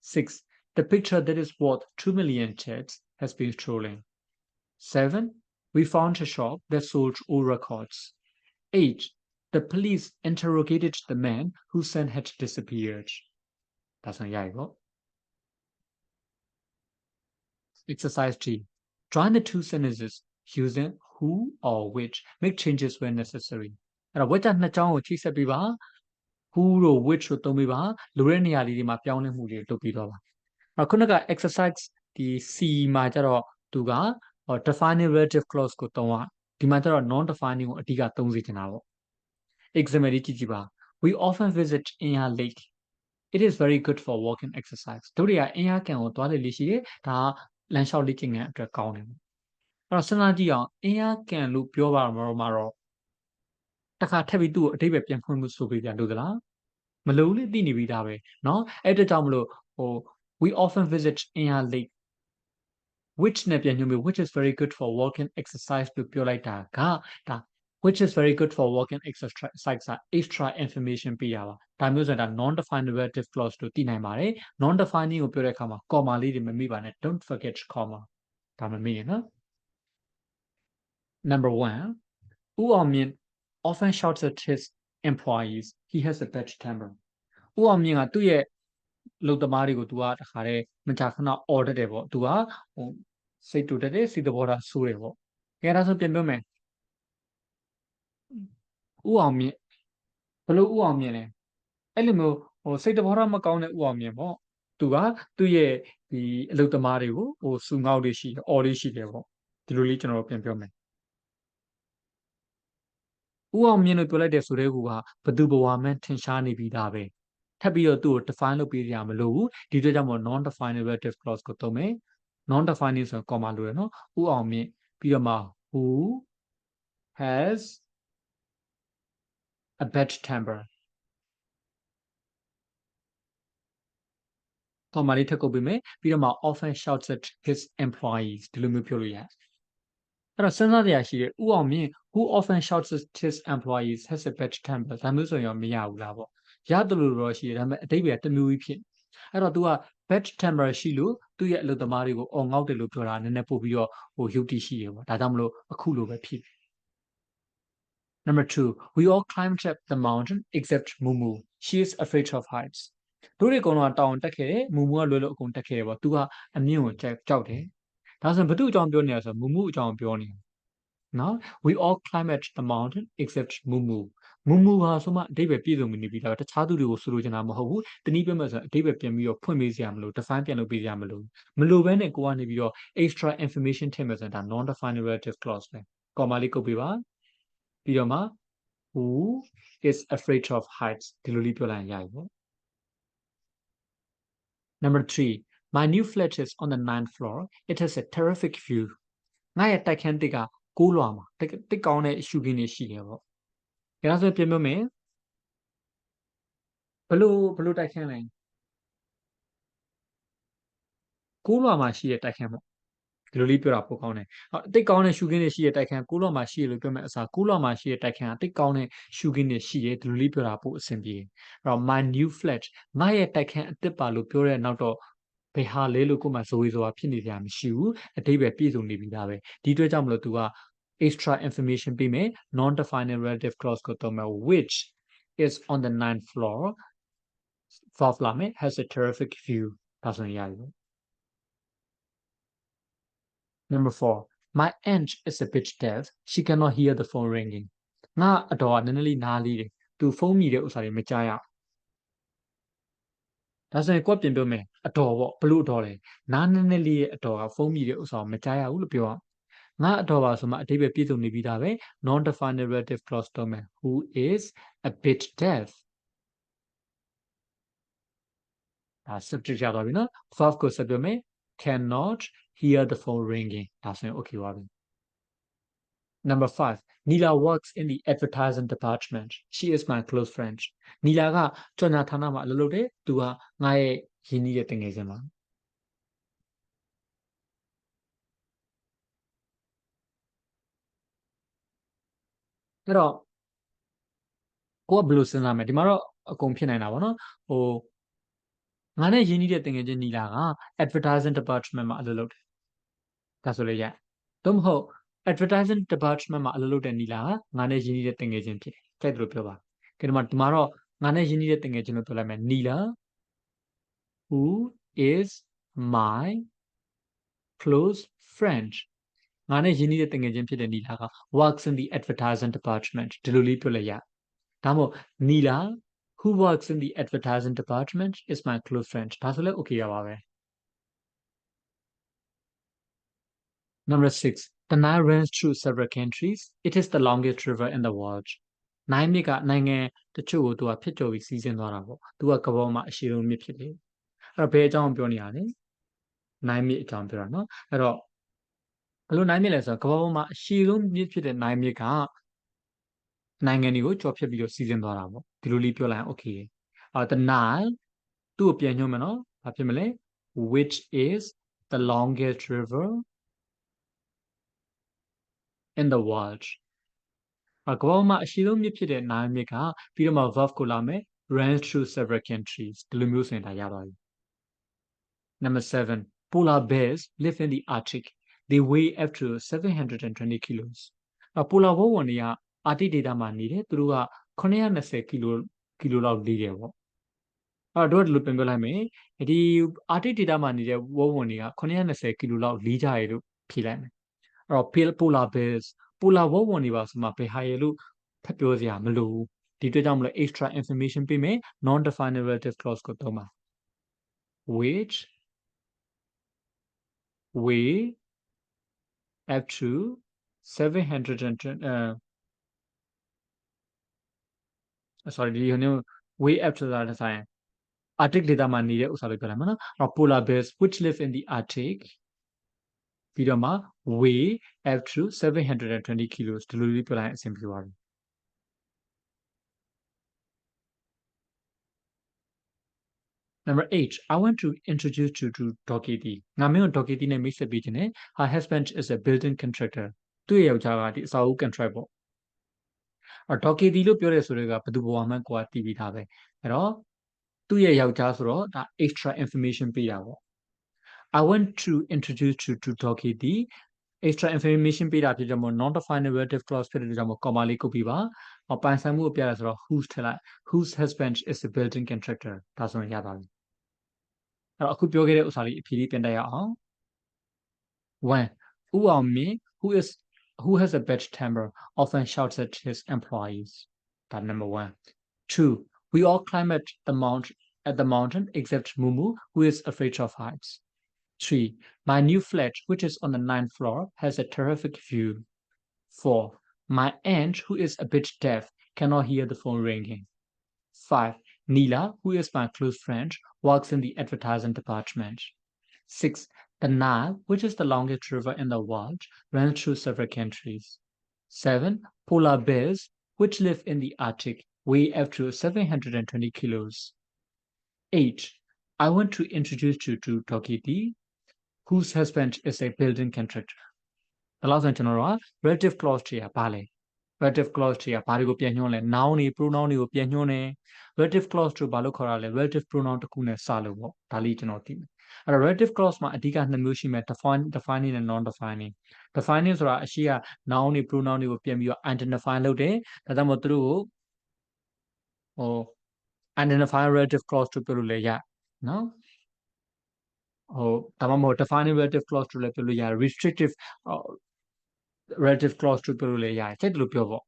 A: 6 the picture that is worth 2 million Htets has been stolen 7 we found a shop that sold old records 8 the police interrogated the man whose son had disappeared that's not right. Exercise 3 join the two sentences using who or which make changes when necessary အဲ့တော့ which နှစ်ကြောင်းကိုချိတ်ဆက်ပြီးပါ who တို့ which တို့သုံးပြီးပါလိုတဲ့နေရာလေးတွေမှာပြောင်းလဲမှုတွေလုပ်ပြီးတော့ပါခုနက exercise ဒီ C မှာကျတော့သူက defining relative clause ကိုသုံးရဒီမှာကျတော့ non defining ကိုအဓိကသုံးစေချင်တာပေါ့ example ကြည့်ကြည့်ပါ we often visit Inya Lake it is very good for walking exercise တို့တွေကအင်ယာကန်ကိုသွားလေ့ရှိတယ်ဒါကလမ်းလျှောက်လေ့ကျင့်ခန်းအတွက်ကောင်းတယ်အဲ့တော့စဉ်းစားကြည့်အောင်အင်ယာကန်လို့ပြောပါမှာတော့တခါထပ်ပြီးသူ့ကိုအတိတ်ပဲပြန်ဖွင့်မှုဆိုပေးကြလို့သလားမလို့လေသိနေပြီးသားပဲเนาะအဲ့အတွက်ကြောင့်မလို့we often visit Inya Lake which နဲ့ပြန်ညွှန်းပြီး which is very good for walking exercise လို့ပြောလိုက်တာကဒါ which is very good for walking exercise က extra information ပေးရပါဒါမျိုးဆိုတာ non defined relative clause လို့သိနိုင်ပါတယ် non defining ကိုပြောတဲ့အခါမှာ comma လေးတွေမမိပါနဲ့ don't forget comma ဒါမမိရနော် number 1 ဦးအောင်မြင့် often shouts at his employees he has a bad temper ဦးအောင်မြင့်ကသူ့ရဲ့လုပ်သမားတွေကို तू ကတခါတည်းမကြာခဏ order တယ်ပေါ့ तू ကစိတ်တူတက်တယ်စိတ်သဘောထားဆိုးတယ်ပေါ့အဲဒါဆိုပြန်ပြောမယ်ဦးအောင်မြင့်ဘလို့ဦးအောင်မြင့်လဲအဲ့လိုမျိုးစိတ်သဘောထားမကောင်းတဲ့ဦးအောင်မြင့်ပေါ့ तू ကသူ့ရဲ့ဒီအလုပ်သမားတွေကိုစူငေါက်တွေရှိတယ် order ရှိတယ်ပေါ့ဒီလိုလေးကျွန်တော်ပြန်ပြောမယ်ဦးအောင်မြင့်လို့ပြောလိုက်တဲ့ဆိုတဲ့ကူကဘသူဘဝမှန်းထင်ရှားနေပြီးသားပဲထပ်ပြီးတော့သူ့ကို define လုပ်ပေးရမလို့ဘူးဒီအတွက်ကြောင့်မို့ non defined relative clause ကိုသုံးမယ် non defining ဆိုရင် comma လို့ရနော်ဦးအောင်မြင့်ပြီးတော့မှ who has a bad temper comma လေးထပ်ကုတ်ပေးမယ်ပြီးတော့မှ often shouts at his employees ဒီလိုမျိုးပြောလို့ရတယ်အဲ့တော့စဉ်းစားစရာရှိတယ်ဦးအောင်မြင့် who often shouts at his employees has a bad temper ဒါမျိုးဆိုရင်မရဘူးလားပေါ့ရတယ်လို့တော့ရှိတယ်ဒါပေမဲ့အတိတ်ပဲတစ်မျိုးကြီးဖြစ်အဲ့တော့ तू က bad temper ရှိလို့သူ့ရဲ့အလုပ်သမားတွေကိုအော်ငေါက်တယ်လို့ပြောတာနည်းနည်းပို့ပြီးတော့ယုတ်တိရှိတယ်ပေါ့ဒါကြောင့်မလို့အခုလိုပဲဖြစ် number 2 we all climbed up the mountain except Mumu she is afraid of heights တို့တွေအကုန်လုံးတောင်တက်ခဲ့တယ်မူမူကလွယ်လို့အကုန်တက်ခဲ့တယ်ပေါ့ तू ကအမြင့်ကိုကြောက်တယ်ဒါဆိုရင်ဘသူ့အကြောင်းပြောနေရဆိုမူမူအကြောင်းပြောနေနော် we all climbed the mountain except Mumu မူမူဟာဆိုမှအတိတ်ပဲပြည့်စုံနေပြီလားတခြားသူတွေကိုဆိုလိုချင်တာမဟုတ်ဘူးတနည်းပြောမယ်ဆိုရင်အတိတ်ပဲပြန်ပြီးတော့ဖွင့်ပေးစရာမလို define ပြန်လုပ်ပေးစရာမလိုဘဲနဲ့ကိုကနေပြီးတော့ extra information ထည့်မယ်ဆိုရင်ဒါ non defined relative clause ပဲ comma လေးကုတ်ပေးပါပြီးတော့မှ who is afraid of heights ဒီလိုလေးပြောလိုက်ရင်ရပြီပေါ့ number 3 my new flat is on the 9th floor it has a terrific view ငါရဲ့တိုက်ခန်းတစ်က6လွှာမှာတစ်ကောင်းတဲ့ရှုခင်းတွေရှိတယ်ပေါ့ဒါဆိုပြန်ပြောမယ်ဘလို့တိုက်ခန်းလဲ6လွှာမှာရှိတဲ့တိုက်ခန်းပေါ့ဒီလိုလေးပြောတာပိုကောင်းတယ်အတိတ်ကောင်းတဲ့ရှုခင်းတွေရှိတဲ့တိုက်ခန်း6လွှာမှာရှိရလို့ပြောမယ်အစား6လွှာမှာရှိတဲ့တိုက်ခန်းအတိတ်ကောင်းတဲ့ရှုခင်းတွေရှိတယ်ဒီလိုလေးပြောတာပိုအဆင်ပြေအဲ့တော့ my new flat ငါရဲ့တိုက်ခန်းအစ်စ်ပါလို့ပြောတဲ့နောက်တော့ဘယ်ဟာလဲလို့ကိုမှဇိုးဆိုတာဖြစ်နေကြမရှိဘူးအတိတ်ပဲပြည့်စုံနေပြီသားပဲဒီအတွက်ကြောင့်မလို့ तू က extra information ပေးမယ် non defined relative clause ကိုသုံးမယ် which is on the 9th floor has a terrific view ဒါဆိုရင်ရပြီ number 4 my aunt is a bit deaf she cannot hear the phone ringing ငါအတော်ကနည်းနည်းလေးနားလေးတယ်သူဖုန်းမြည်တဲ့ဥစ္စာတွေမကြားရဒါဆိုရင်ကိုယ်ပြင်ပြောမယ်အတော်ပေါ့ဘလို့အတော်လဲနားနည်းနည်းလေးရဲ့အတော်ကဖုန်းမြည်တဲ့ဥစ္စာကိုမကြားရဘူးလို့ပြောအောင် ငါတော့ပါဆိုမှအဓိပ္ပာယ်ပြည့်စုံနေပြီးသားပဲ non-definite relative clause သုံးမယ် who is a bit deaf ဒါ subject ရသွားပြီနော် verb ကိုဆက်ပြောမယ် cannot hear the phone ringing ဒါဆိုရင် okay ပါပြီ Number 5 Nila works in the advertising department she is my close friend Nila ကကြော်ညာဌာနမှာအလုပ်လုပ်တယ်သူကငါရဲ့ရင်းနှီးတဲ့တငယ်ချင်းပါအဲ့တော့ကိုကဘယ်လိုစဉ်းစားမလဲဒီမှာတော့အကုန်ဖြစ်နိုင်တာပေါ့နော်ဟိုငါနဲ့ရင်းနှီးတဲ့တငယ်ချင်းနီလာက advertising department မှာအလုပ်လုပ်တယ်ဒါဆိုလေရသို့မဟုတ် advertising department မှာအလုပ်လုပ်တဲ့နီလာကငါနဲ့ရင်းနှီးတဲ့တငယ်ချင်းဖြစ်တယ်ကြိုက်တယ်လို့ပြောပါကဲဒီမှာတော့ငါနဲ့ရင်းနှီးတဲ့တငယ်ချင်းလို့ပြောလိုက်မယ်နီလာ who is my close friend ငါနဲ့ရင်းနှီးတဲ့တငယ်ချင်းဖြစ်တဲ့နီလာက works in the advertising department ဒီလိုလေးပြောလိုက်ရဒါမို့နီလာ who works in the advertising department is my close friend ဒါဆိုလဲ okay ရပါပဲ Number 6 the Nile runs through several countries it is the longest river in the world နိုင်မြစ်ကနိုင်ငံတချို့ကိုသူကဖြစ်ကျော်ပြီးစီးဆင်းသွားတာပေါ့သူကကမ္ဘာမှာအရှိဆုံးမြစ်ဖြစ်တယ်အဲ့တော့ဘယ်အကြောင်းပြောနေရလဲနိုင်မြစ်အကြောင်းပြောတာနော်အဲ့တော့ဘယ်လိုနိုင်မြစ်လဲဆိုတော့ကမ္ဘာပေါ်မှာအရှိဆုံးမြစ်ဖြစ်တဲ့နိုင်မြစ်ကနိုင်ငံတွေကိုကြော်ဖြတ်ပြီးတော့စီးဆင်းသွားတာပေါ့ဒီလိုလေးပြောလိုက်ရင် okay the Nile သူ့ကိုပြန်ညွှန်းမယ်နော်ဘာဖြစ်မလဲ which is the longest river in the world ကမ္ဘာမှာအရှိဆုံးမြစ်ဖြစ်တဲ့နိုင်မြစ်ကပြီးတော့မှ verb ကိုလာမယ် runs through several countries ဒီလိုမျိုးဆိုရင်ဒါရပါပြီ Number 7 polar bears live in the Arctic they weigh up to 720 kilos polar ဘဝဝင်တွေကအာတိဒေသမှာနေတယ်သူတို့က920ကီလိုလောက်လေးတယ်ပေါ့တို့ဒီလိုပြန်ပြောလိုက်မယ်ဒီအာတိဒေသမှာနေတဲ့ဝဝဝင်တွေက920ကီလိုလောက်လေးကြရလို့ဖြေလိုက်မယ်အဲ့တော့ polar bears polar ဝဝဝင်တွေပါဆိုမှဘယ်ဟာရလို့ထပ်ပြောစရာမလိုဘူးဒီအတွက်ကြောင့်မလို့ extra information ပေးမယ် non definite relative clause ကိုသုံးပါ which weigh up to 720 sorry ဒီဟို weigh up to တာဆိုင် Arctic ဒေသမှာနေတဲ့ဥစ္စာလေးပြောလိုက်မှာနော်အဲ့ polar bears which live in the Arctic ပြီးတော့မှ weigh up to 720 kilos ဒီလိုလေးပြောလိုက်ရင်အဆင်ပြေပါပြီ Number 8 I want to introduce you to Dokiti ငါမင်းကို Dokiti နဲ့မိတ်ဆက်ပေးခြင်းနဲ့ her husband is a building contractor သူ့ရဲ့ယောက်ျားကဒီအဆောက်အဦ contract ပေါ့Dokiti လို့ပြောရဲဆိုတော့ကဘယ်သူဘဝမှကိုကတည်ပြီးသားပဲအဲ့တော့သူ့ရဲ့ယောက်ျားဆိုတော့ဒါ extra information ပေးတာပေါ့ I want to introduce you to Dokiti extra information ပေးတာဖြစ်ကြောင့်မို့ non definite relative clause ဖြစ်တဲ့ကြောင့်မို့ comma လေးကုတ်ပြီးပါပိုင်ဆိုင်မှုကိုပြရဆိုတော့ whose ထည့်လိုက် whose husband is a building contractor ဒါဆိုရင်ရပါပြီအဲ့တော့အခုပြောခဲ့တဲ့ဥစ္စာလေးအဖြေလေးပြန်တက်ရအောင် 1 ဦးအောင်မြင့် who has a bad temper often shouts at his employees that number 1 2 we all climb at the mountain except Mumu who is afraid of heights 3 my new flat which is on the 9th floor has a terrific view 4 my aunt who is a bit deaf cannot hear the phone ringing 5 Neela who is my close friend works in the advertising department 6 the Nile, which is the longest river in the world, runs through several countries. 7. Polar bears, which live in the Arctic, weigh up to 720 kilos. 8. I want to introduce you to Tokiti, whose husband is a building contractor. The last one, relative clause တွေကဘာလဲ relative clause တွေကဘာတွေကိုပြန်ညွှန်းလဲ noun တွေ pronoun တွေကိုပြန်ညွှန်းတယ် relative clause တို့ဘာလို့ခေါ်တာလဲ relative pronoun တစ်ခုနဲ့စလို့ပေါ့ဒါလေးကျွန်တော်သိမယ်အဲ့တော့ relative clause မှာအဓိကနှစ်မျိုးရှိမယ် defining နဲ့ non defining defining ဆိုတာအရှိက noun တွေ pronoun တွေကိုပြန်ပြီးတော့ identify လုပ်တယ်ဒါကြောင့်မို့သူတို့ကိုidentify relative clause တို့ပြောလို့လည်းရနော်ဒါမှမဟုတ် defining relative clause တို့လည်းပြောလို့ရ restrictive relative clause တို့ပြောလို့လည်းရတယ်စိတ်လို့ပြောပေါ့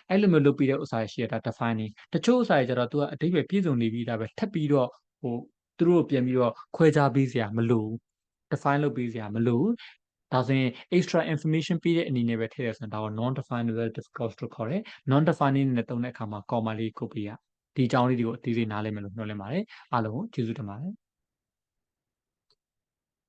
A: အဲ့လိုမျိုးလုပ်ပြီးတဲ့ဥစ္စာရှိရတာ defining တချို့ဥစ္စာတွေကျတော့ तू ကအဓိပ္ပာယ်ပြည့်စုံနေပြီးဒါပဲထပ်ပြီးတော့သူတို့ပြန်ပြီးတော့ခွဲခြားပေးစရာမလိုဘူး define လုပ်ပေးစရာမလိုဘူး ဒါဆိုရင် extra information ပေးတဲ့အနေနဲ့ပဲထည့်ရဆိုရင်ဒါကို non-definable clause လို့ခေါ်တယ် non-defining နဲ့သုံးတဲ့အခါမှာ comma လေးကိုပေးရဒီအကြောင်းလေးတွေကိုအသေးစိတ်နားလည်မယ်လို့မျှော်လင့်ပါတယ်အားလုံးကိုကျေးဇူးတင်ပါတယ်